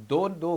2-2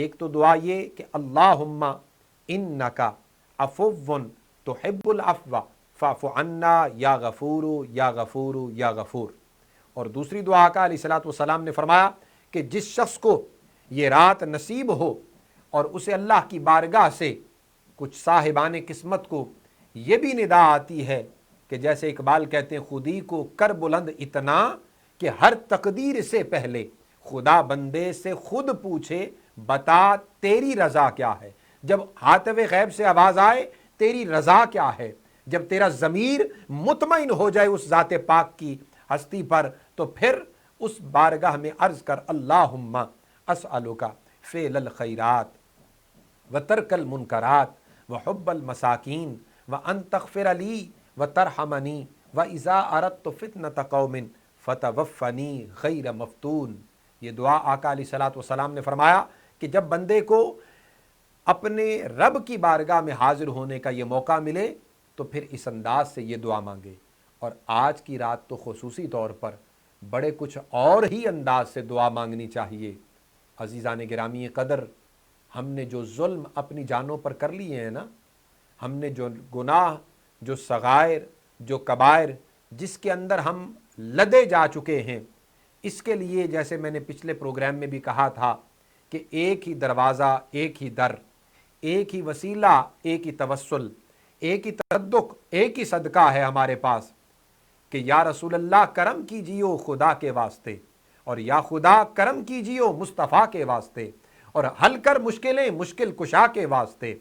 ایک تو دعا یہ کہ اللہم انکا عفوٌ تحب العفو فاعف عنا یا غفور یا غفور یا غفور، اور دوسری دعا کا علیہ الصلوۃ والسلام نے فرمایا کہ جس شخص کو یہ رات نصیب ہو اور اسے اللہ کی بارگاہ سے کچھ صاحبان قسمت کو یہ بھی ندا آتی ہے کہ جیسے اقبال کہتے ہیں خودی کو کر بلند اتنا کہ ہر تقدیر سے پہلے خدا بندے سے خود پوچھے بتا تیری رضا کیا ہے، جب ہاتف غیب سے آواز آئے تیری رضا کیا ہے، جب تیرا ضمیر مطمئن ہو جائے اس ذات پاک کی ہستی پر، تو پھر اس بارگاہ میں عرض کر اللہم اسألک فعل الخیرات وترک المنکرات وحب المساکین وان تغفر لی وترحمنی واذا اردت فتنة قوم فتوفنی غیر مفتون۔ یہ دعا آقا علیہ الصلوۃ والسلام نے فرمایا کہ جب بندے کو اپنے رب کی بارگاہ میں حاضر ہونے کا یہ موقع ملے تو پھر اس انداز سے یہ دعا مانگے، اور آج کی رات تو خصوصی طور پر بڑے کچھ اور ہی انداز سے دعا مانگنی چاہیے۔ عزیزان گرامی قدر، ہم نے جو ظلم اپنی جانوں پر کر لیے ہیں نا، ہم نے جو گناہ، جو صغائر، جو کبائر جس کے اندر ہم لدے جا چکے ہیں، اس کے لیے جیسے میں نے پچھلے پروگرام میں بھی کہا تھا کہ ایک ہی دروازہ، ایک ہی در، ایک ہی وسیلہ، ایک ہی توسل، ایک ہی تصدق، ایک ہی صدقہ ہے ہمارے پاس کہ یا رسول اللہ کرم کیجیو خدا کے واسطے، اور یا خدا کرم کیجیو مصطفیٰ کے واسطے، اور حل کر مشکلیں مشکل کشا کے واسطے،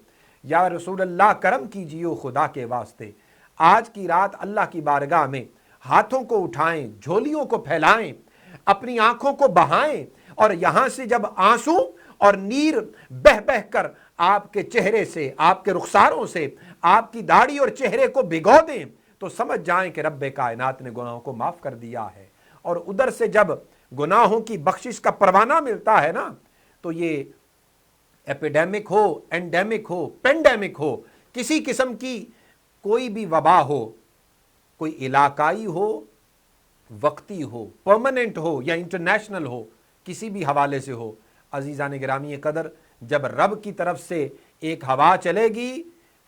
یا رسول اللہ کرم کیجیو خدا کے واسطے۔ آج کی رات اللہ کی بارگاہ میں ہاتھوں کو اٹھائیں، جھولیوں کو پھیلائیں، اپنی آنکھوں کو بہائیں، اور یہاں سے جب آنسو اور نیر بہ بہ کر آپ کے چہرے سے، آپ کے رخساروں سے آپ کی داڑھی اور چہرے کو بھگو دیں تو سمجھ جائیں کہ رب کائنات نے گناہوں کو معاف کر دیا ہے۔ اور ادھر سے جب گناہوں کی بخشش کا پروانہ ملتا ہے نا، تو یہ ایپیڈیمک ہو، اینڈیمک ہو، پینڈیمک ہو، کسی قسم کی کوئی بھی وبا ہو، کوئی علاقائی ہو، وقتی ہو، پرماننٹ ہو یا انٹرنیشنل ہو، کسی بھی حوالے سے ہو، عزیزان گرامی قدر جب رب کی طرف سے ایک ہوا چلے گی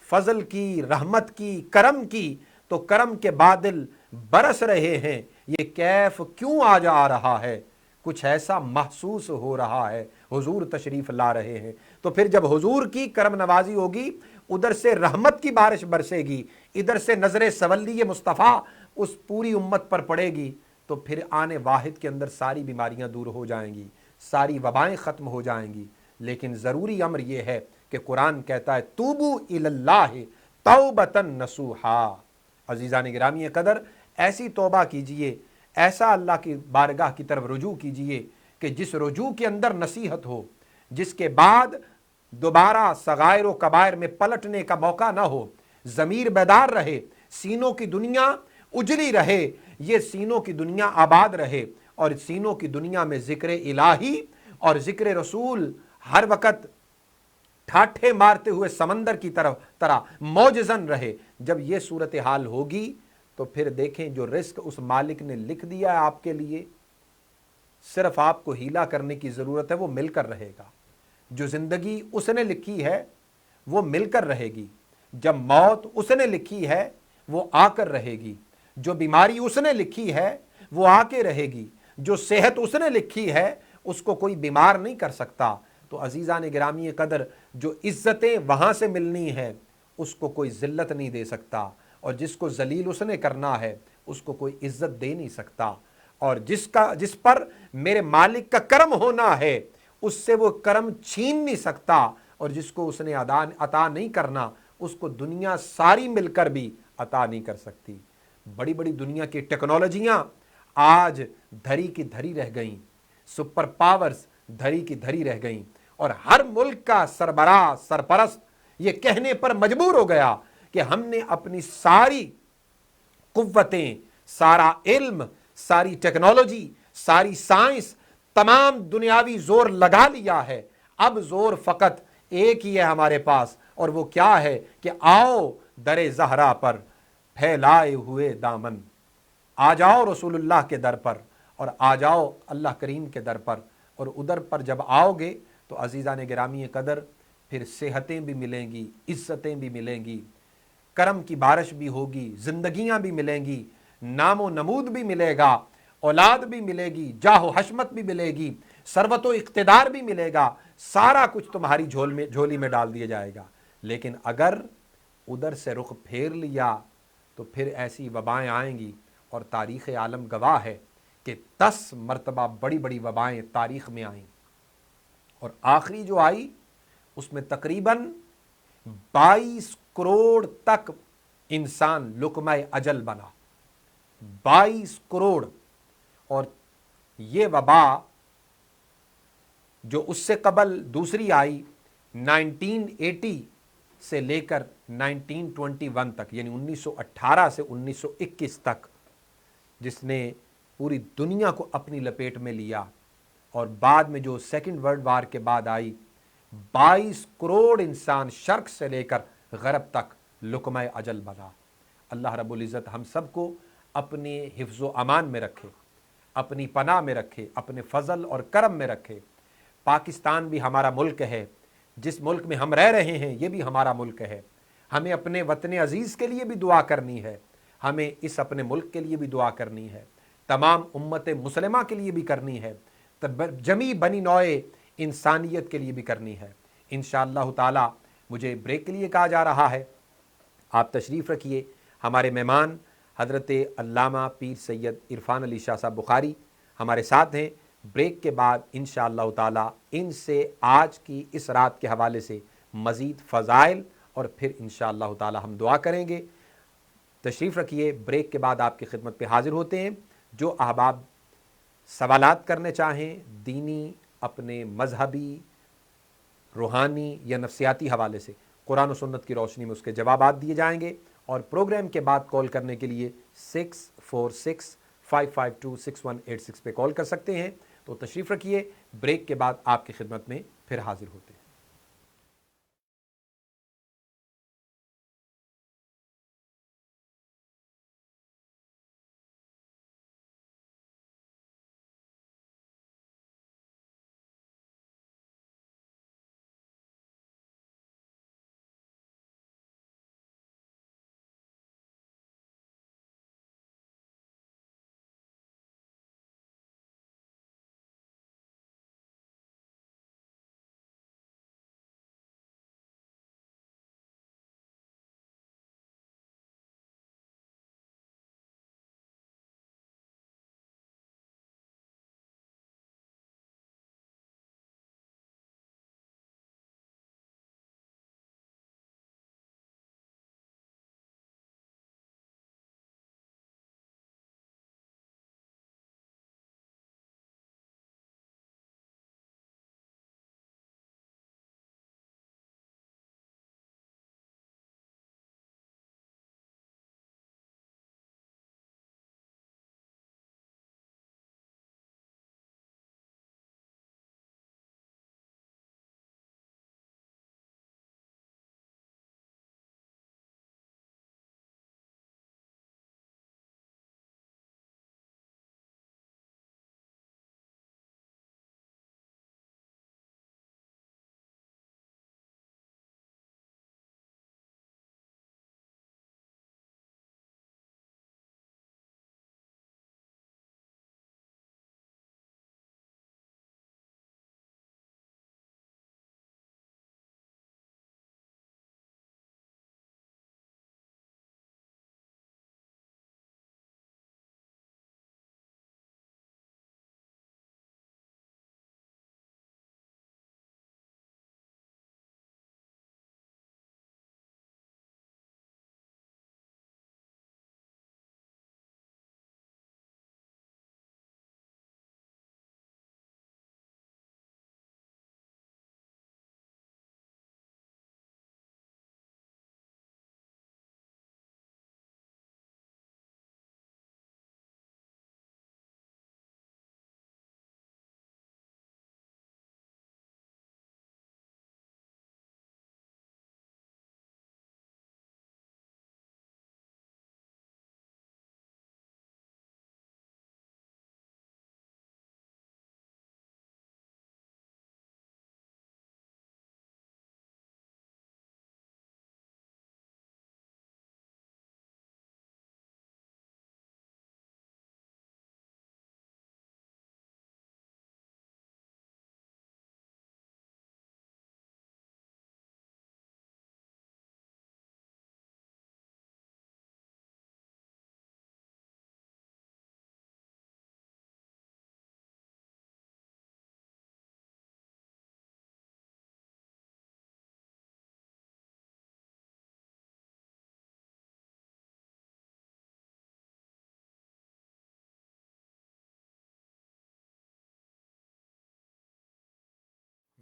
فضل کی، رحمت کی، کرم کی، تو کرم کے بادل برس رہے ہیں، یہ کیف کیوں آج آ رہا ہے، کچھ ایسا محسوس ہو رہا ہے، حضور تشریف لا رہے ہیں۔ تو پھر جب حضور کی کرم نوازی ہوگی، ادھر سے رحمت کی بارش برسے گی، ادھر سے نظر سولی مصطفیٰ اس پوری امت پر پڑے گی، تو پھر آنے واحد کے اندر ساری بیماریاں دور ہو جائیں گی، ساری وبائیں ختم ہو جائیں گی۔ لیکن ضروری امر یہ ہے کہ قرآن کہتا ہے توبو الی اللہ توبۃ نصوحا۔ عزیزان گرامی قدر، ایسی توبہ کیجئے، ایسا اللہ کی بارگاہ کی طرف رجوع کیجئے کہ جس رجوع کے اندر نصیحت ہو، جس کے بعد دوبارہ صغائر و کبائر میں پلٹنے کا موقع نہ ہو، ضمیر بیدار رہے، سینوں کی دنیا اجلی رہے، یہ سینوں کی دنیا آباد رہے، اور سینوں کی دنیا میں ذکر الہی اور ذکر رسول ہر وقت ٹھاٹھے مارتے ہوئے سمندر کی طرح موجزن رہے۔ جب یہ صورتحال ہوگی تو پھر دیکھیں جو رزق اس مالک نے لکھ دیا ہے آپ کے لیے، صرف آپ کو ہیلا کرنے کی ضرورت ہے، وہ مل کر رہے گا۔ جو زندگی اس نے لکھی ہے وہ مل کر رہے گی، جب موت اس نے لکھی ہے وہ آ کر رہے گی، جو بیماری اس نے لکھی ہے وہ آ کے رہے گی، جو صحت اس نے لکھی ہے اس کو کوئی بیمار نہیں کر سکتا۔ تو عزیزان گرامی قدر، جو عزتیں وہاں سے ملنی ہیں اس کو کوئی ذلت نہیں دے سکتا، اور جس کو ذلیل اس نے کرنا ہے اس کو کوئی عزت دے نہیں سکتا، اور جس پر میرے مالک کا کرم ہونا ہے اس سے وہ کرم چھین نہیں سکتا، اور جس کو اس نے عطا نہیں کرنا اس کو دنیا ساری مل کر بھی عطا نہیں کر سکتی۔ بڑی بڑی دنیا کی ٹیکنالوجیاں آج دھری کی دھری رہ گئیں، سپر پاورز دھری کی دھری رہ گئیں، اور ہر ملک کا سربراہ، سرپرست یہ کہنے پر مجبور ہو گیا کہ ہم نے اپنی ساری قوتیں، سارا علم، ساری ٹیکنالوجی، ساری سائنس، تمام دنیاوی زور لگا لیا ہے، اب زور فقط ایک ہی ہے ہمارے پاس، اور وہ کیا ہے کہ آؤ در زہرا پر پھیلائے ہوئے دامن، آ جاؤ رسول اللہ کے در پر، اور آ جاؤ اللہ کریم کے در پر، اور ادھر پر جب آؤ گے تو عزیزان گرامی قدر پھر صحتیں بھی ملیں گی، عزتیں بھی ملیں گی، کرم کی بارش بھی ہوگی، زندگیاں بھی ملیں گی، نام و نمود بھی ملے گا، اولاد بھی ملے گی، جاہ و حشمت بھی ملے گی، ثروت و اقتدار بھی ملے گا، سارا کچھ تمہاری جھولی میں ڈال دیا جائے گا۔ لیکن اگر ادھر سے رخ پھیر لیا تو پھر ایسی وبائیں آئیں گی، اور تاریخ عالم گواہ ہے کہ 10 مرتبہ بڑی بڑی وبائیں تاریخ میں آئیں، اور آخری جو آئی اس میں تقریباً 22 کروڑ تک انسان لقمہ اجل بنا، 22 کروڑ۔ اور یہ وبا جو اس سے قبل دوسری آئی 1980 سے لے کر 1921 تک، یعنی 1918 سے 1921 تک، جس نے پوری دنیا کو اپنی لپیٹ میں لیا، اور بعد میں جو سیکنڈ ورلڈ وار کے بعد آئی، 22 کروڑ انسان شرق سے لے کر غرب تک لقمہ اجل بنا۔ اللہ رب العزت ہم سب کو اپنے حفظ و امان میں رکھے، اپنی پناہ میں رکھے، اپنے فضل اور کرم میں رکھے۔ پاکستان بھی ہمارا ملک ہے، جس ملک میں ہم رہ رہے ہیں یہ بھی ہمارا ملک ہے۔ ہمیں اپنے وطن عزیز کے لیے بھی دعا کرنی ہے، ہمیں اس اپنے ملک کے لیے بھی دعا کرنی ہے، تمام امت مسلمہ کے لیے بھی کرنی ہے، جمی بنی نوع انسانیت کے لیے بھی کرنی ہے۔ انشاءاللہ تعالی مجھے بریک کے لیے کہا جا رہا ہے، آپ تشریف رکھیے۔ ہمارے مہمان حضرت علامہ پیر سید عرفان علی شاہ صاحب بخاری ہمارے ساتھ ہیں۔ بریک کے بعد انشاءاللہ تعالی ان سے آج کی اس رات کے حوالے سے مزید فضائل، اور پھر انشاءاللہ تعالی ہم دعا کریں گے۔ تشریف رکھیے، بریک کے بعد آپ کی خدمت پہ حاضر ہوتے ہیں۔ جو احباب سوالات کرنے چاہیں دینی، اپنے مذہبی، روحانی یا نفسیاتی حوالے سے، قرآن و سنت کی روشنی میں اس کے جوابات دیے جائیں گے، اور پروگرام کے بعد کال کرنے کے لیے 646-552-6186 پہ کال کر سکتے ہیں۔ تو تشریف رکھیے، بریک کے بعد آپ کی خدمت میں پھر حاضر ہوتے ہیں۔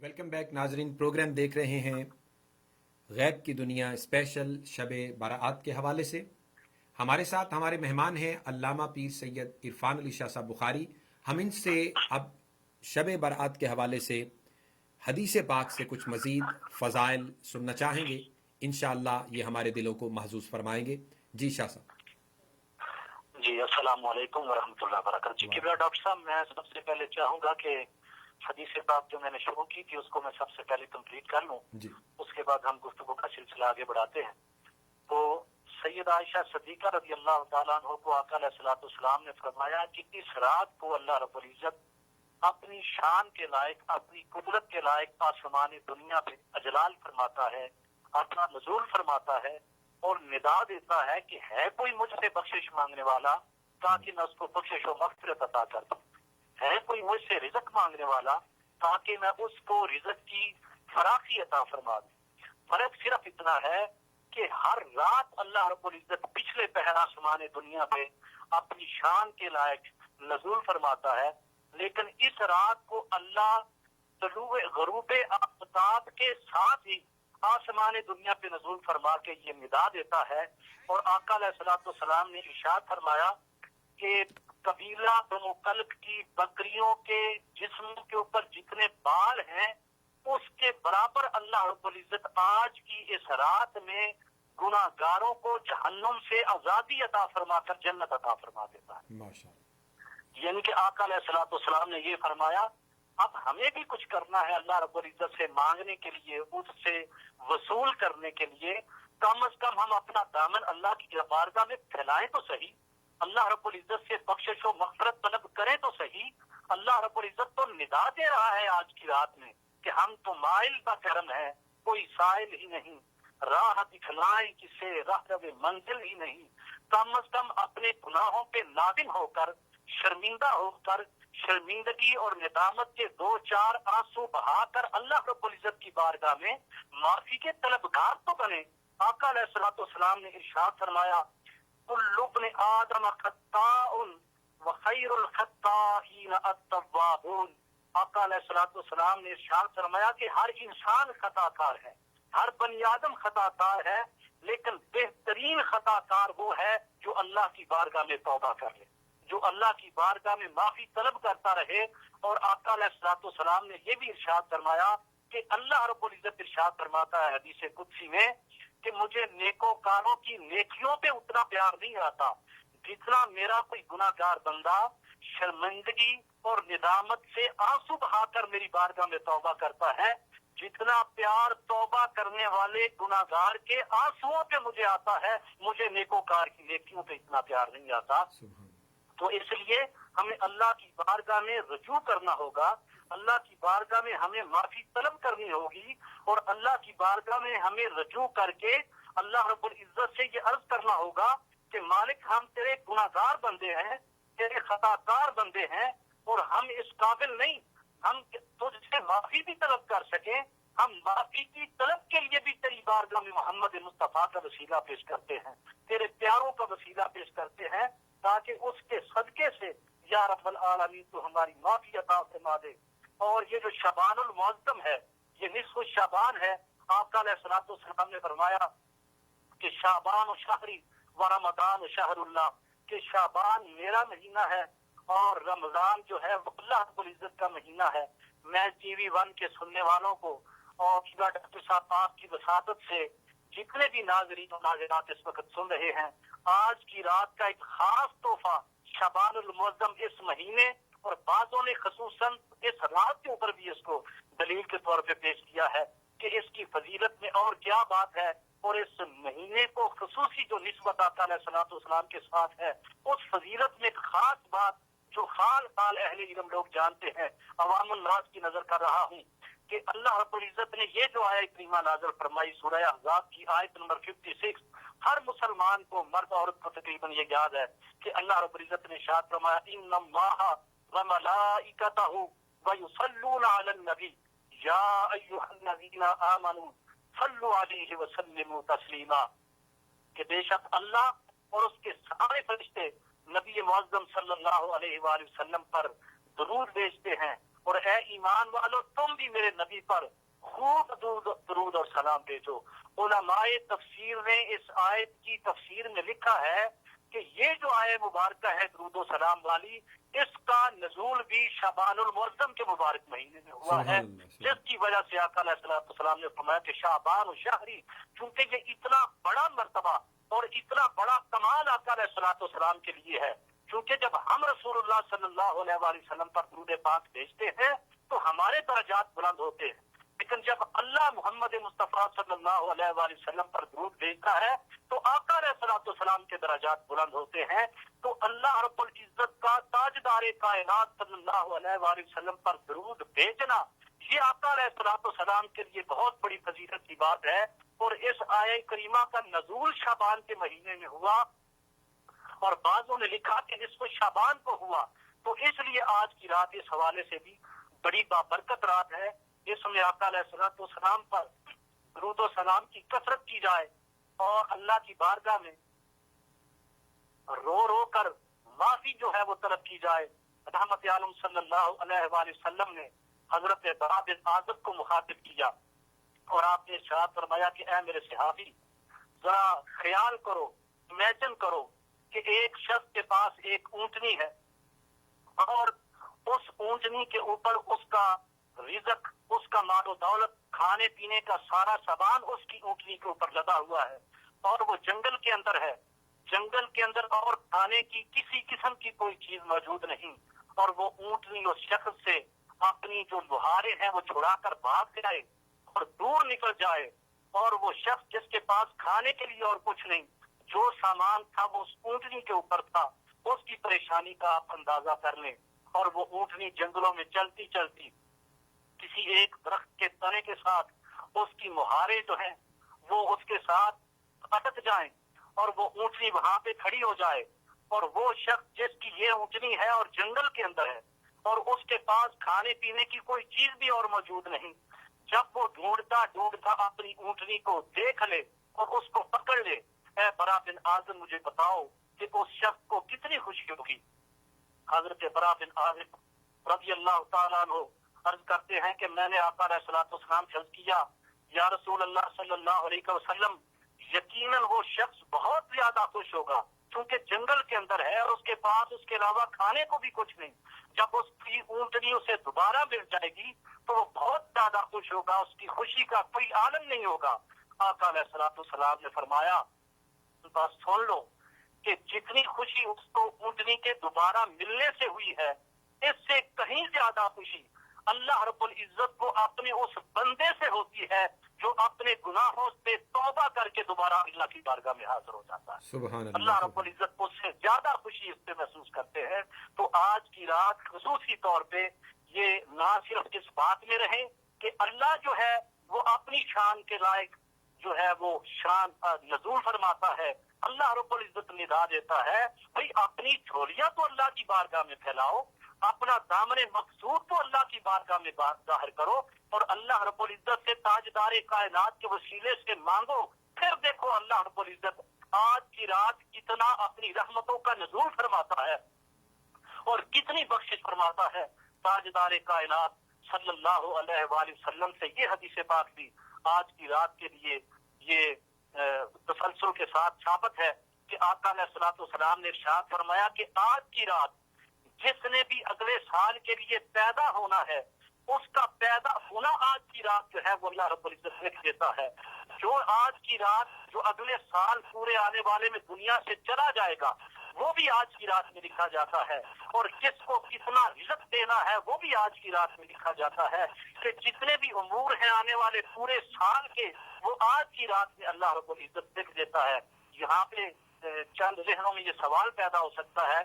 ویلکم بیک ناظرین، پروگرام دیکھ رہے ہیں غیب کی دنیا اسپیشل شب برات کے حوالے سے۔ ہمارے ساتھ ہمارے مہمان ہیں علامہ پیر سید عرفان علی شاہ صاحب بخاری۔ ہم ان سے اب شب برات کے حوالے سے حدیث پاک سے کچھ مزید فضائل سننا چاہیں گے۔ انشاءاللہ یہ ہمارے دلوں کو محظوظ فرمائیں گے۔ جی شاہ صاحب۔ جی السلام علیکم ورحمۃ اللہ وبرکاتہ۔ جی کبلا ڈاکٹر صاحب، میں سب سے پہلے چاہوں گا کہ حدیث پاک جو میں نے شروع کی تھی اس کو میں سب سے پہلے کمپلیٹ کر لوں، جی اس کے بعد ہم گفتگو کا سلسلہ آگے بڑھاتے ہیں۔ تو سید عائشہ صدیقہ رضی اللہ تعالیٰ عنہ کو آقا علیہ الصلوۃ والسلام نے فرمایا کہ اس رات کو اللہ رب العزت اپنی شان کے لائق، اپنی قدرت کے لائق آسمان دنیا پہ اجلال فرماتا ہے، اپنا نزول فرماتا ہے اور ندا دیتا ہے کہ ہے کوئی مجھ سے بخشش مانگنے والا تاکہ میں اس کو بخشش و مغفرت عطا کر دوں، ہے کوئی مجھ سے رزق مانگنے والا تاکہ میں اس کو رزق کی فراخی عطا فرما دوں۔ فرق صرف اتنا ہے کہ ہر رات اللہ رب العزت پچھلے پہر آسمان دنیا پہ اپنی شان کے لائق نزول فرماتا ہے، لیکن اس رات کو اللہ طلوع غروب آفتاب کے ساتھ ہی آسمان دنیا پہ نزول فرما کے یہ ندا دیتا ہے۔ اور آقا علیہ الصلوۃ والسلام نے ارشاد فرمایا کہ قبیلہ بنو کلب کی بکریوں کے جسم کے اوپر جتنے بال ہیں اس کے برابر اللہ رب العزت آج کی اس رات میں گناہ گاروں کو جہنم سے آزادی عطا فرما کر جنت عطا فرما دیتا ہے۔ ماشاءاللہ۔ یعنی کہ آقا علیہ الصلوۃ والسلام نے یہ فرمایا اب ہمیں بھی کچھ کرنا ہے اللہ رب العزت سے مانگنے کے لیے، اس سے وصول کرنے کے لیے، کم از کم ہم اپنا دامن اللہ کی بارگاہ میں پھیلائیں تو صحیح، اللہ رب العزت سے بخشش و مغفرت طلب کریں تو صحیح۔ اللہ رب العزت تو ندا دے رہا ہے آج کی رات میں کہ ہم تو مائل کا کرم ہے، کوئی سائل ہی نہیں، راہ دکھلائیں کسے راہ منزل ہی نہیں۔ کم از کم اپنے گناہوں پہ نادم ہو کر، شرمندہ ہو کر، شرمندگی اور ندامت کے دو چار آنسو بہا کر اللہ رب العزت کی بارگاہ میں معافی کے طلبگار تو بنے۔ آقا علیہ الصلوۃ والسلام نے ارشاد فرمایا کل ابن آدم خطاء وخیر الخطائین التوابون۔ آقا علیہ الصلوۃ والسلام نے ارشاد فرمایا کہ ہر انسان خطا کار ہے، ہر بنی آدم خطا کار ہے، لیکن بہترین خطا کار وہ ہے جو اللہ کی بارگاہ میں توبہ کر لے، جو اللہ کی بارگاہ میں معافی طلب کرتا رہے۔ اور آقا علیہ الصلوۃ والسلام نے یہ بھی ارشاد فرمایا کہ اللہ رب العزت ارشاد فرماتا ہے حدیث قدسی میں کہ مجھے نیکوکاروں کی نیکیوں پہ اتنا پیار نہیں آتا جتنا میرا کوئی گناہ گار بندہ شرمندگی اور ندامت سے آنسو بہا کر میری بارگاہ میں توبہ کرتا ہے۔ جتنا پیار توبہ کرنے والے گناہ گار کے آنسوؤں پہ مجھے آتا ہے، مجھے نیکوکار کی نیکیوں پہ اتنا پیار نہیں آتا۔ تو اس لیے ہمیں اللہ کی بارگاہ میں رجوع کرنا ہوگا، اللہ کی بارگاہ میں ہمیں معافی طلب کرنی ہوگی، اور اللہ کی بارگاہ میں ہمیں رجوع کر کے اللہ رب العزت سے یہ عرض کرنا ہوگا کہ مالک ہم تیرے گناہ گار بندے ہیں، تیرے خطا کار بندے ہیں، اور ہم اس قابل نہیں ہم تجھ سے معافی بھی طلب کر سکیں۔ ہم معافی کی طلب کے لیے بھی تیری بارگاہ میں محمد مصطفیٰ کا وسیلہ پیش کرتے ہیں، تیرے پیاروں کا وسیلہ پیش کرتے ہیں، تاکہ اس کے صدقے سے یا رب العالمین تو ہماری معافی عطا فرما دے۔ اور یہ جو شعبان المعظم ہے، یہ نصف شعبان ہے، آقا علیہ الصلوۃ والسلام نے فرمایا کہ شعبان شہری و رمضان شہر اللہ، کہ شعبان میرا مہینہ ہے اور رمضان جو ہے وہ اللہ رب العزت کا مہینہ ہے۔ میں ٹی وی ون کے سننے والوں کو اور ڈاکٹر صاحب آپ کی وساطت سے جتنے بھی ناظرین و ناظرات اس وقت سن رہے ہیں، آج کی رات کا ایک خاص تحفہ شعبان المعظم اس مہینے اور بعضوں نے خصوصاً اس رات کے اوپر بھی اس کو دلیل کے طور پہ پیش کیا ہے کہ اس کی فضیلت میں اور کیا بات ہے، اور اس مہینے کو خصوصی جو نسبت آقا علیہ الصلوۃ والسلام کے ساتھ ہے، اس فضیلت میں ایک خاص بات جو خال خال اہل علم لوگ جانتے ہیں، عوام الناس کی نظر کر رہا ہوں کہ اللہ رب العزت نے یہ جو آیت کریمہ نازل فرمائی سورہ احزاب کی آیت نمبر 56، ہر مسلمان کو مرد عورت کو تقریباً یہ یاد ہے کہ اللہ رب العزت نے ارشاد فرمایا ان اللہ وملائکتہ ویصلون علی النبی یا ایھا الذین آمنوا صلوا علیہ وسلموا تسلیما، کہ بے شک اللہ اور اس کے سارے فرشتے نبی معظم صلی اللہ علیہ وآلہ وسلم پر درود بھیجتے ہیں اور اے ایمان والو تم بھی میرے نبی پر خوب درود اور سلام بھیجو۔ علماء تفسیر نے اس آیت کی تفسیر میں لکھا ہے کہ یہ جو آیت مبارکہ ہے درود و سلام والی، اس کا نزول بھی شعبان المعظم کے مبارک مہینے میں ہوا ہے، جس کی وجہ سے آقا علیہ السلام نے فرمایا کہ شعبان و شہری، چونکہ یہ اتنا بڑا مرتبہ اور اتنا بڑا کمال آقا علیہ السلام کے لیے ہے، کیونکہ جب ہم رسول اللہ صلی اللہ علیہ وآلہ وسلم پر درود پاک بھیجتے ہیں تو ہمارے درجات بلند ہوتے ہیں، لیکن جب اللہ محمد مصطفیٰ صلی اللہ علیہ وآلہ وسلم پر درود بھیجتا ہے تو آقا علیہ السلام کے درجات بلند ہوتے ہیں۔ تو اللہ رب العزت کا تاجدار کائنات صلی اللہ علیہ وآلہ وسلم پر درود بھیجنا، یہ آقا علیہ السلام کے لیے بہت بڑی فضیلت کی بات ہے، اور اس آیہ کریمہ کا نزول شعبان کے مہینے میں ہوا، اور بعضوں نے لکھا کہ نصف شعبان کو ہوا، تو اس لیے آج کی رات اس حوالے سے بھی بڑی بابرکت رات ہے۔ اس میں آقا علیہ السلام پر درود و سلام کی کثرت کی جائے اور اللہ کی بارگاہ میں رو رو کر معافی جو ہے وہ طلب کی جائے۔ رحمت عالم صلی اللہ علیہ وآلہ وسلم نے حضرت برا بن عازب کو مخاطب کیا اور آپ نے ارشاد فرمایا کہ اے میرے صحابی، ذرا خیال کرو، امیجن کرو کہ ایک شخص کے پاس ایک اونٹنی ہے اور اس اونٹنی کے اوپر اس کا رزق، اس کا مال و دولت، کھانے پینے کا سارا سامان اس کی اونٹنی کے اوپر لدا ہوا ہے، اور وہ جنگل کے اندر ہے، جنگل کے اندر اور کھانے کی کسی قسم کی کوئی چیز موجود نہیں، اور وہ اونٹنی اس شخص سے اپنی جو لوہارے ہیں وہ چھڑا کر بھاگ جائے اور دور نکل جائے، اور وہ شخص جس کے پاس کھانے کے لیے اور کچھ نہیں، جو سامان تھا وہ اس اونٹنی کے اوپر تھا، اس کی پریشانی کا آپ اندازہ کر لیں۔ اور وہ اونٹنی جنگلوں میں چلتی چلتی کسی ایک درخت کے تنے کے ساتھ اس کی مہارے جو ہیں وہ اس کے ساتھ اٹک جائیں اور وہ اونٹنی وہاں پہ کھڑی ہو جائے، اور وہ شخص جس کی یہ اونٹنی ہے اور جنگل کے اندر ہے اور اس کے پاس کھانے پینے کی کوئی چیز بھی اور موجود نہیں، جب وہ ڈھونڈتا ڈھونڈتا اپنی اونٹنی کو دیکھ لے اور اس کو پکڑ لے، اے برا بن عازب مجھے بتاؤ کہ اس شخص کو کتنی خوشی ہوگی۔ حضرت برا بن عازب رضی اللہ تعالیٰ عنہ عرض کرتے ہیں کہ میں نے آقا علیہ السلام سے عرض کیا، یا رسول اللہ صلی اللہ علیہ وسلم، یقیناً وہ شخص بہت زیادہ خوش ہوگا، کیونکہ جنگل کے اندر ہے اور اس کے پاس اس کے علاوہ کھانے کو بھی کچھ نہیں، جب اس کی اونٹنی اسے دوبارہ مل جائے گی تو وہ بہت زیادہ خوش ہوگا، اس کی خوشی کا کوئی عالم نہیں ہوگا۔ آقا علیہ السلام نے فرمایا، بس سن لو کہ جتنی خوشی اس کو اونٹنی کے دوبارہ ملنے سے ہوئی ہے، اس سے کہیں زیادہ خوشی اللہ رب العزت کو اپنے اس بندے سے ہوتی ہے جو اپنے گناہوں سے توبہ کر کے دوبارہ اللہ کی بارگاہ میں حاضر ہو جاتا ہے۔ سبحان اللہ رب العزت اس سے زیادہ خوشی اس پہ محسوس کرتے ہیں۔ تو آج کی رات خصوصی طور پہ یہ نہ صرف اس بات میں رہے کہ اللہ جو ہے وہ اپنی شان کے لائق جو ہے وہ شان نزول فرماتا ہے، اللہ رب العزت ندا دیتا ہے، بھئی اپنی جھولیاں تو اللہ کی بارگاہ میں پھیلاؤ، اپنا دامن مقصود تو اللہ کی بارگاہ میں ظاہر کرو، اور اللہ رب العزت سے تاجدار کائنات کے وسیلے سے مانگو، پھر دیکھو اللہ رب العزت آج کی رات کتنا اپنی رحمتوں کا نزول فرماتا ہے اور کتنی بخشش فرماتا ہے۔ تاجدار کائنات صلی اللہ علیہ وآلہ وسلم سے یہ حدیث پاک بھی آج کی رات کے لیے یہ تسلسل کے ساتھ ثابت ہے کہ آقا علیہ السلام نے ارشاد فرمایا کہ آج کی رات جس نے بھی اگلے سال کے لیے پیدا ہونا ہے، اس کا پیدا ہونا آج کی رات جو ہے وہ اللہ رب العزت لکھ دیتا ہے۔ جو آج کی رات جو اگلے سال پورے آنے والے میں دنیا سے چلا جائے گا وہ بھی آج کی رات میں لکھا جاتا ہے، اور کس کو کتنا رزق دینا ہے وہ بھی آج کی رات میں لکھا جاتا ہے، کہ جتنے بھی امور ہیں آنے والے پورے سال کے وہ آج کی رات میں اللہ رب العزت لکھ دیتا ہے۔ یہاں پہ چند ذہنوں میں یہ سوال پیدا ہو سکتا ہے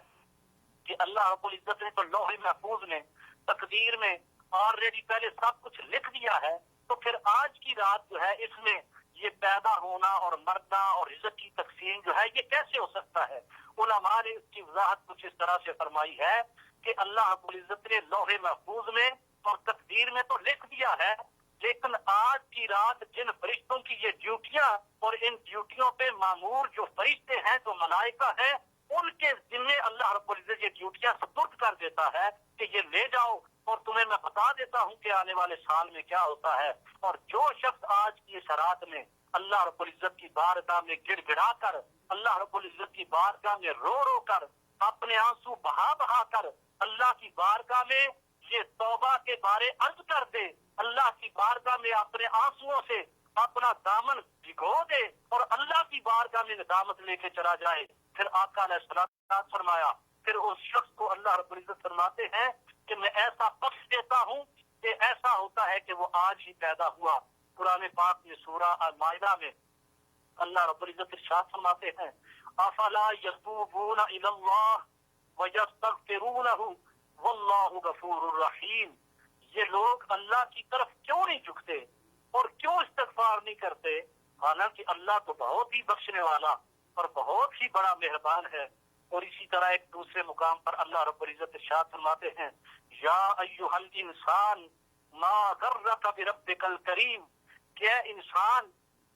کہ اللہ رب العزت نے تو لوح محفوظ میں تقدیر میں آلریڈی پہلے سب کچھ لکھ دیا ہے، تو پھر آج کی رات جو ہے اس میں یہ پیدا ہونا اور مرنا اور رزق کی تقسیم جو ہے یہ کیسے ہو سکتا ہے؟ علماء نے اس کی وضاحت کچھ اس طرح سے فرمائی ہے کہ اللہ رب العزت نے لوح محفوظ میں اور تقدیر میں تو لکھ دیا ہے، لیکن آج کی رات جن فرشتوں کی یہ ڈیوٹیاں اور ان ڈیوٹیوں پہ مامور جو فرشتے ہیں جو ملائکہ ہیں ان کے ذمے اللہ رب العزت یہ ڈیوٹیاں سپرد کر دیتا ہے کہ یہ لے جاؤ، اور تمہیں میں بتا دیتا ہوں کہ آنے والے سال میں کیا ہوتا ہے۔ اور جو شخص آج کی اس رات میں اللہ رب العزت کی بارگاہ میں گڑ گڑا کر، اللہ رب العزت کی بارگاہ میں رو رو کر، اپنے آنسو بہا بہا کر اللہ کی بارگاہ میں یہ توبہ کے بارے عرض کر دے، اللہ کی بارگاہ میں اپنے آنسوؤں سے اپنا دامن بھگو دے اور اللہ کی بارگاہ میں ندامت لے کے چلا جائے، پھر آقا علیہ السلام فرمایا، پھر اس شخص کو اللہ رب العزت فرماتے ہیں کہ میں ایسا بخش دیتا ہوں کہ ایسا ہوتا ہے کہ وہ آج ہی پیدا ہوا۔ قرآن پاک میں سورہ المائدہ میں اللہ رب العزت ارشاد فرماتے ہیں، افلا یتوبون الی اللہ ویستغفرونہ واللہ غفور الرحیم۔ یہ لوگ اللہ کی طرف کیوں نہیں جھکتے اور کیوں استغفار نہیں کرتے، حالانکہ اللہ تو بہت ہی بخشنے والا اور بہت ہی بڑا مہربان ہے۔ اور اسی طرح ایک دوسرے مقام پر اللہ رب العزت ارشاد فرماتے ہیں، یا ایھا الانسان ما غرک بربک الکریم، کہ اے انسان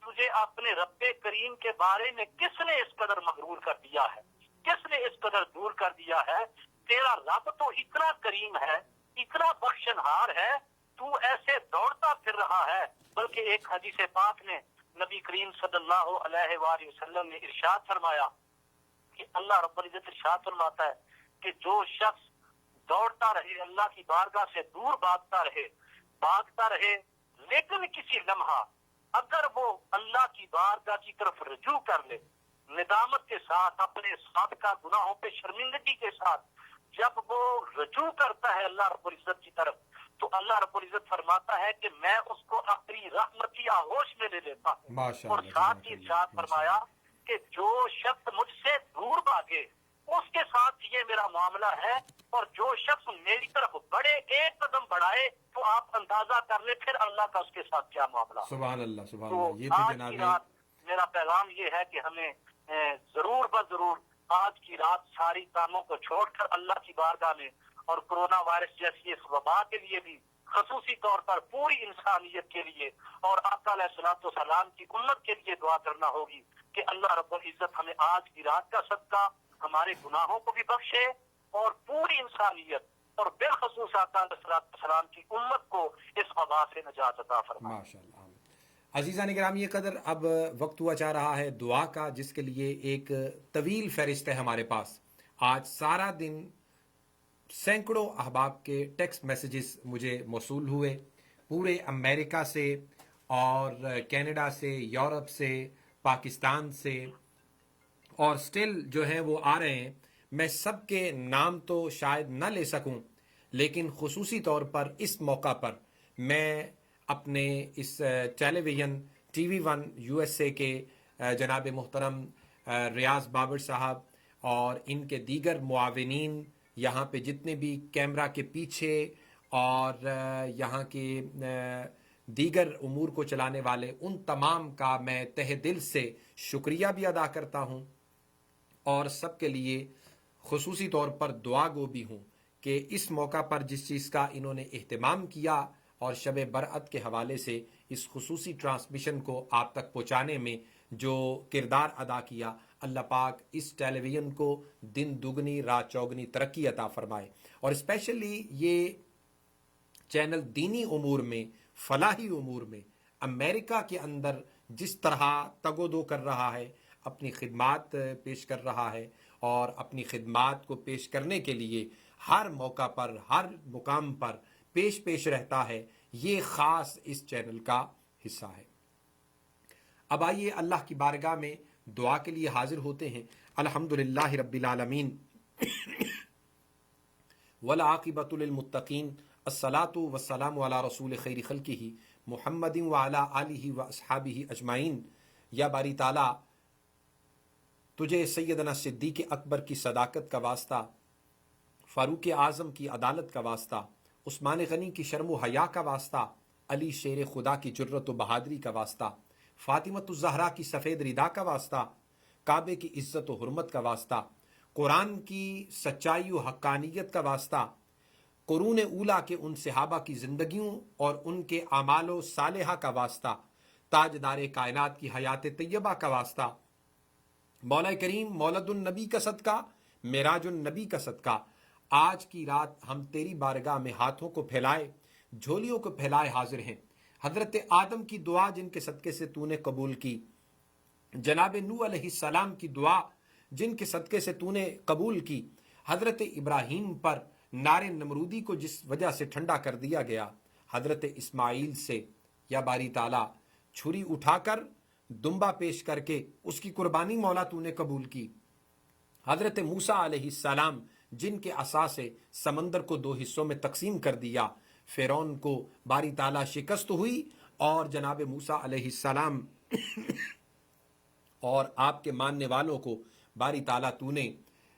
تجھے اپنے رب کریم کے بارے میں کس نے اس قدر مغرور کر دیا ہے، کس نے اس قدر دور کر دیا ہے؟ تیرا رب تو اتنا کریم ہے، اتنا بخشنہار ہے، تو ایسے دوڑتا پھر رہا ہے۔ بلکہ ایک حدیث پاک میں نبی کریم صلی اللہ علیہ وآلہ وسلم نے ارشاد فرمایا کہ اللہ رب العزت ارشاد فرماتا ہے کہ جو شخص دوڑتا رہے، اللہ کی بارگاہ سے دور بھاگتا رہے لیکن کسی لمحہ اگر وہ اللہ کی بارگاہ کی طرف رجوع کر لے، ندامت کے ساتھ، اپنے سابقہ گناہوں پہ شرمندگی کے ساتھ جب وہ رجوع کرتا ہے اللہ رب العزت کی طرف، تو اللہ رب العزت فرماتا ہے کہ میں اس کو اپنی رحمت کی آغوش میں لے لیتا ہوں۔ اور ساتھ ہی ارشاد فرمایا کہ جو شخص مجھ سے دور بھاگے اس کے ساتھ یہ میرا معاملہ ہے، اور جو شخص میری طرف بڑے ایک قدم بڑھائے تو آپ اندازہ کر لیں پھر اللہ کا اس کے ساتھ کیا معاملہ۔ سبحان اللہ، سبحان تو اللہ۔ یہ تو آج جناب کی رات میرا پیغام یہ ہے کہ ہمیں ضرور بضرور آج کی رات ساری کاموں کو چھوڑ کر اللہ کی بارگاہ میں اور کرونا وائرس جیسی اس وبا کے لیے بھی، خصوصی طور پر پوری انسانیت کے لیے اور آقا علیہ الصلوۃ والسلام کی امت کے لیے دعا کرنا ہوگی کہ اللہ رب العزت ہمیں آج کی رات کا صدقہ ہمارے گناہوں کو بھی بخشے اور پوری انسانیت اور بالخصوص آقا علیہ الصلوۃ والسلام کی امت کو اس وبا سے نجات عطا فرمائے۔ ماشاءاللہ۔ عزیزان گرامی، یہ قدر اب وقت ہوا چاہ رہا ہے دعا کا، جس کے لیے ایک طویل فہرست ہے ہمارے پاس۔ آج سارا دن سینکڑوں احباب کے ٹیکسٹ میسیجز مجھے موصول ہوئے، پورے امریکہ سے اور کینیڈا سے، یورپ سے، پاکستان سے، اور سٹل جو ہیں وہ آ رہے ہیں۔ میں سب کے نام تو شاید نہ لے سکوں، لیکن خصوصی طور پر اس موقع پر میں اپنے اس television T V one U S A کے جناب محترم ریاض بابر صاحب اور ان کے دیگر معاونین، یہاں پہ جتنے بھی کیمرہ کے پیچھے اور یہاں کے دیگر امور کو چلانے والے، ان تمام کا میں تہ دل سے شکریہ بھی ادا کرتا ہوں، اور سب کے لیے خصوصی طور پر دعا گو بھی ہوں کہ اس موقع پر جس چیز کا انہوں نے اہتمام کیا اور شب برأت کے حوالے سے اس خصوصی ٹرانسمیشن کو آپ تک پہنچانے میں جو کردار ادا کیا، اللہ پاک اس ٹیلی ویژن کو دن دگنی رات چوگنی ترقی عطا فرمائے، اور اسپیشلی یہ چینل دینی امور میں، فلاحی امور میں امریکہ کے اندر جس طرح تگ و دو کر رہا ہے، اپنی خدمات پیش کر رہا ہے، اور اپنی خدمات کو پیش کرنے کے لیے ہر موقع پر، ہر مقام پر پیش رہتا ہے، یہ خاص اس چینل کا حصہ ہے۔ اب آئیے اللہ کی بارگاہ میں دعا کے لیے حاضر ہوتے ہیں۔ الحمدللہ رب العالمین والعاقبۃ للمتقین، الصلاۃ والسلام علی رسول خیر خلقہ محمد وعلی آلہ واصحابہ اجمعین۔ یا باری تعالیٰ، تجھے سیدنا صدیق اکبر کی صداقت کا واسطہ، فاروق اعظم کی عدالت کا واسطہ، عثمان غنی کی شرم و حیا کا واسطہ، علی شیر خدا کی جرت و بہادری کا واسطہ، فاطمۃ الزہرا کی سفید ردا کا واسطہ، کعبے کی عزت و حرمت کا واسطہ، قرآن کی سچائی و حقانیت کا واسطہ، قرون اولیٰ کے ان صحابہ کی زندگیوں اور ان کے اعمال و صالحہ کا واسطہ، تاجدار کائنات کی حیات طیبہ کا واسطہ، مولا کریم مولد النبی کا صدقہ، معراج النبی کا صدقہ، آج کی رات ہم تیری بارگاہ میں ہاتھوں کو پھیلائے، جھولیوں کو پھیلائے حاضر ہیں۔ حضرت آدم کی دعا جن کے صدقے سے تو نے قبول کی، جناب نوح علیہ السلام کی دعا جن کے صدقے سے تو نے قبول کی، حضرت ابراہیم پر نار نمرودی کو جس وجہ سے ٹھنڈا کر دیا گیا، حضرت اسماعیل سے یا باری تعالیٰ چھری اٹھا کر دمبا پیش کر کے اس کی قربانی مولا تو نے قبول کی، حضرت موسیٰ علیہ السلام جن کے عصا سے سمندر کو 2 حصوں میں تقسیم کر دیا، فرعون کو باری تعالیٰ شکست ہوئی، اور جناب موسیٰ علیہ السلام اور آپ کے ماننے والوں کو باری تعالیٰ تو نے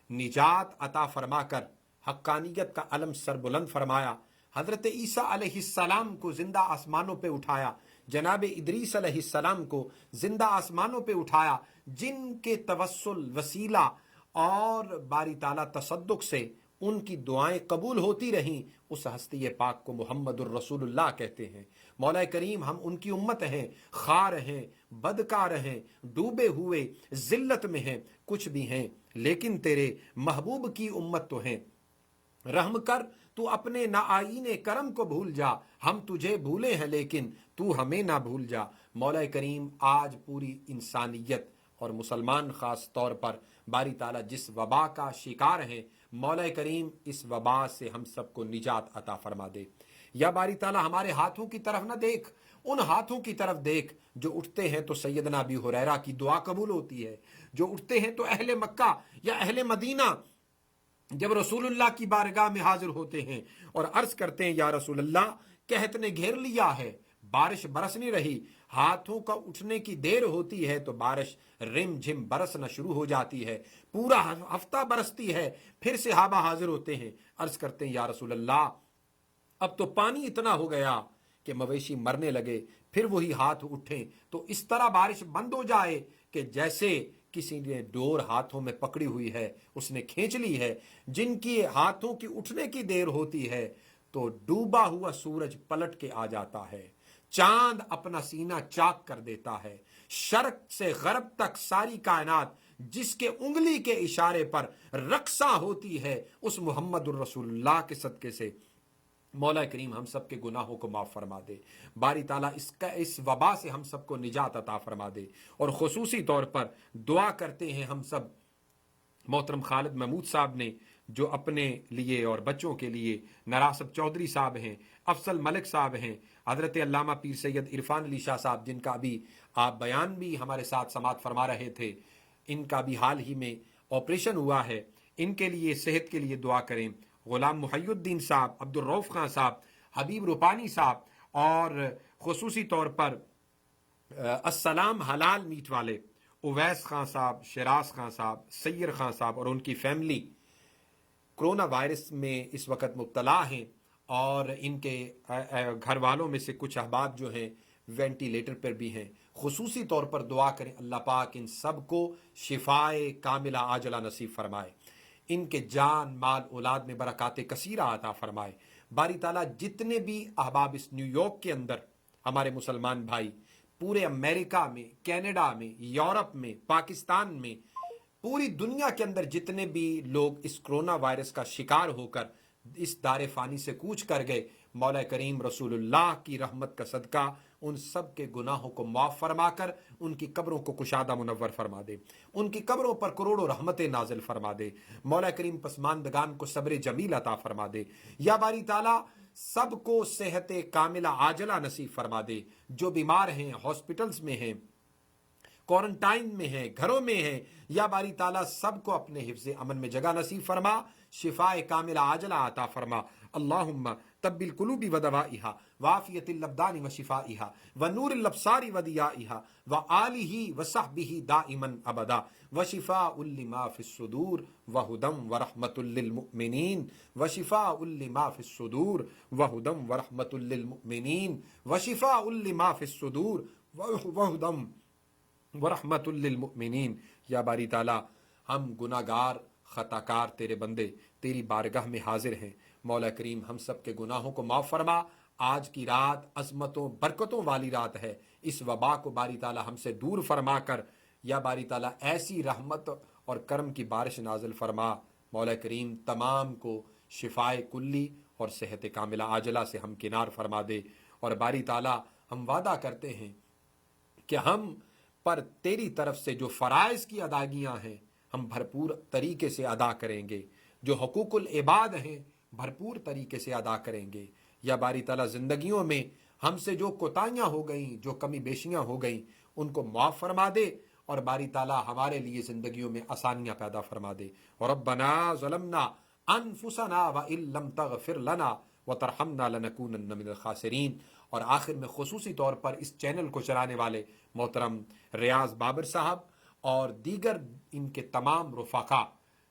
نجات عطا فرما کر حقانیت کا علم سر بلند فرمایا، حضرت عیسیٰ علیہ السلام کو زندہ آسمانوں پہ اٹھایا، جناب ادریس علیہ السلام کو زندہ آسمانوں پہ اٹھایا، جن کے توسل وسیلہ اور باری تعالیٰ تصدق سے ان کی دعائیں قبول ہوتی رہیں، اس ہستی پاک کو محمد الرسول اللہ کہتے ہیں۔ مولا کریم ہم ان کی امت ہیں، خار ہیں، بدکار ہیں، ڈوبے ہوئے ذلت میں ہیں، کچھ بھی ہیں لیکن تیرے محبوب کی امت تو ہیں۔ رحم کر تو اپنے ناآئین کرم کو بھول جا، ہم تجھے بھولے ہیں لیکن تو ہمیں نہ بھول جا۔ مولا کریم آج پوری انسانیت اور مسلمان خاص طور پر باری تعالیٰ جس وبا کا شکار ہیں، مولا کریم اس وبا سے ہم سب کو نجات عطا فرما دے۔ یا باری تعالیٰ ہمارے ہاتھوں کی طرف نہ دیکھ، ان ہاتھوں کی طرف دیکھ جو اٹھتے ہیں تو سیدنا ابی ہریرہ کی دعا قبول ہوتی ہے، جو اٹھتے ہیں تو اہل مکہ یا اہل مدینہ جب رسول اللہ کی بارگاہ میں حاضر ہوتے ہیں اور عرض کرتے ہیں یا رسول اللہ قحط نے گھیر لیا ہے، بارش برس نہیں رہی، ہاتھوں کا اٹھنے کی دیر ہوتی ہے تو بارش رم جھم برسنا شروع ہو جاتی ہے، پورا ہفتہ برستی ہے، پھر صحابہ حاضر ہوتے ہیں، عرض کرتے ہیں یا رسول اللہ اب تو پانی اتنا ہو گیا کہ مویشی مرنے لگے، پھر وہی ہاتھ اٹھیں تو اس طرح بارش بند ہو جائے کہ جیسے کسی نے ڈور ہاتھوں میں پکڑی ہوئی ہے، اس نے کھینچ لی ہے۔ جن کی ہاتھوں کی اٹھنے کی دیر ہوتی ہے تو ڈوبا ہوا سورج پلٹ کے آ جاتا ہے، چاند اپنا سینہ چاک کر دیتا ہے، شرق سے غرب تک ساری کائنات جس کے انگلی کے اشارے پر رقصاں ہوتی ہے، اس محمد الرسول اللہ کے صدقے سے مولا کریم ہم سب کے گناہوں کو معاف فرما دے، باری تعالیٰ اس وبا سے ہم سب کو نجات عطا فرما دے۔ اور خصوصی طور پر دعا کرتے ہیں ہم سب محترم خالد محمود صاحب نے جو اپنے لیے اور بچوں کے لیے، نراسب چودھری صاحب ہیں، افضل ملک صاحب ہیں، حضرت علامہ پیر سید عرفان علی شاہ صاحب جن کا ابھی آپ بیان بھی ہمارے ساتھ سماعت فرما رہے تھے، ان کا بھی حال ہی میں آپریشن ہوا ہے، ان کے لیے صحت کے لیے دعا کریں۔ غلام محی الدین صاحب، عبد الرؤف خان صاحب، حبیب روپانی صاحب، اور خصوصی طور پر السلام حلال میٹ والے اویس خان صاحب، شراز خان صاحب، سیر خان صاحب اور ان کی فیملی کرونا وائرس میں اس وقت مبتلا ہیں، اور ان کے گھر والوں میں سے کچھ احباب جو ہیں وینٹیلیٹر پر بھی ہیں۔ خصوصی طور پر دعا کریں اللہ پاک ان سب کو شفائے کاملہ عاجلہ نصیب فرمائے، ان کے جان مال اولاد میں برکات کثیرہ عطا فرمائے۔ باری تعالیٰ جتنے بھی احباب اس نیو یارک کے اندر ہمارے مسلمان بھائی، پورے امریکہ میں، کینیڈا میں، یورپ میں، پاکستان میں، پوری دنیا کے اندر جتنے بھی لوگ اس کرونا وائرس کا شکار ہو کر اس دار فانی سے کوچ کر گئے، مولا کریم رسول اللہ کی رحمت کا صدقہ ان سب کے گناہوں کو معاف فرما کر ان کی قبروں کو کشادہ منور فرما دے، ان کی قبروں پر کروڑوں رحمتیں نازل فرما دے، مولا کریم پسماندگان کو صبر جمیل عطا فرما دے۔ یا باری تعالیٰ سب کو صحت کاملہ عاجلہ نصیب فرما دے، جو بیمار ہیں، ہاسپٹلز میں ہیں، کوارنٹائن میں ہیں، گھروں میں ہیں، یا باری تعالیٰ سب کو اپنے حفظ امن میں جگہ نصیب فرما، شفاء کاملہ عاجلہ عطا فرما۔ اللہم طب القلوب ودوائها وعافیت الابدان وشفائها ونور الابصار وضیائها وآلہ وصحبہ دائما ابدا وشفاء لما فی الصدور وہدی ورحمۃ للمؤمنین وشفاء لما فی الصدور وہدی ورحمۃ للمؤمنین وشفاء لما فی الصدور وہدی ورحمۃ للمؤمنین۔ یا باری تعالیٰ ہم گناہگار خطا کار تیرے بندے تیری بارگاہ میں حاضر ہیں، مولا کریم ہم سب کے گناہوں کو معاف فرما۔ آج کی رات عظمتوں برکتوں والی رات ہے، اس وبا کو باری تعالیٰ ہم سے دور فرما کر یا باری تعالیٰ ایسی رحمت اور کرم کی بارش نازل فرما، مولا کریم تمام کو شفائے کلی اور صحت کاملہ عاجلہ سے ہم کنار فرما دے۔ اور باری تعالیٰ ہم وعدہ کرتے ہیں کہ ہم پر تیری طرف سے جو فرائض کی ادائیگیاں ہیں ہم بھرپور طریقے سے ادا کریں گے، جو حقوق العباد ہیں بھرپور طریقے سے ادا کریں گے۔ یا باری تعالیٰ زندگیوں میں ہم سے جو کوتاہیاں ہو گئیں، جو کمی بیشیاں ہو گئیں، ان کو معاف فرما دے، اور باری تعالیٰ ہمارے لیے زندگیوں میں آسانیاں پیدا فرما دے۔ ربنا ظلمنا انفسنا وان لم تغفر لنا وترحمنا لنکونن من الخاسرین۔ اور آخر میں خصوصی طور پر اس چینل کو چلانے والے محترم ریاض بابر صاحب اور دیگر ان کے تمام رفقا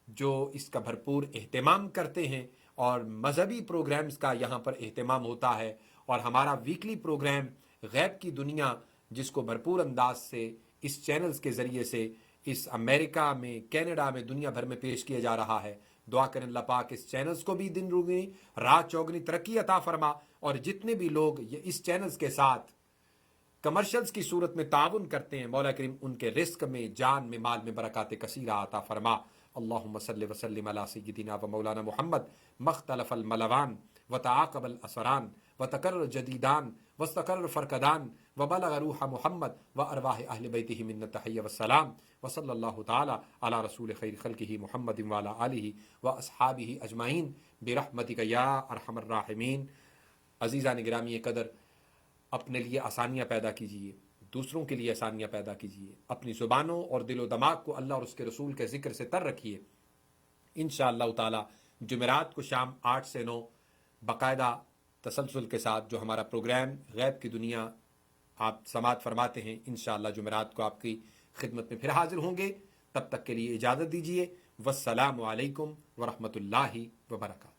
جو اس کا بھرپور اہتمام کرتے ہیں، اور مذہبی پروگرامز کا یہاں پر اہتمام ہوتا ہے، اور ہمارا ویکلی پروگرام غیب کی دنیا جس کو بھرپور انداز سے اس چینلز کے ذریعے سے اس امریکہ میں، کینیڈا میں، دنیا بھر میں پیش کیا جا رہا ہے۔ دعا کریں اللہ پاک اس چینلز کو بھی دن روگنی رات چوگنی ترقی عطا فرما، اور جتنے بھی لوگ یہ اس چینلز کے ساتھ کمرشلز کی صورت میں تعاون کرتے ہیں، مولا کریم ان کے رزق میں، جان میں، مال میں برکات کثیرہ عطا فرما۔ اللہم صلی وسلم علی سیدنا و مولانا محمد مختلف الملوان وتعاقب الاسران وتکرر جدیدان واستقر فرقدان وبلغ روح محمد وارواح اہل بیتہ من التحیہ والسلام، وصلی اللہ تعالی علی رسول خیر خلقہ محمد وعلی آلہ واصحابہ اجمعین برحمتک یا ارحم الراحمین۔ عزیزان گرامی قدر، اپنے لیے آسانیاں پیدا کیجیے، دوسروں کے لیے آسانیاں پیدا کیجیے، اپنی زبانوں اور دل و دماغ کو اللہ اور اس کے رسول کے ذکر سے تر رکھیے۔ انشاءاللہ تعالی جمعرات کو شام 8 سے 9 باقاعدہ تسلسل کے ساتھ جو ہمارا پروگرام غیب کی دنیا آپ سماعت فرماتے ہیں، انشاءاللہ جمعرات کو آپ کی خدمت میں پھر حاضر ہوں گے۔ تب تک کے لیے اجازت دیجیے۔ والسلام علیکم ورحمۃ اللہ وبرکاتہ۔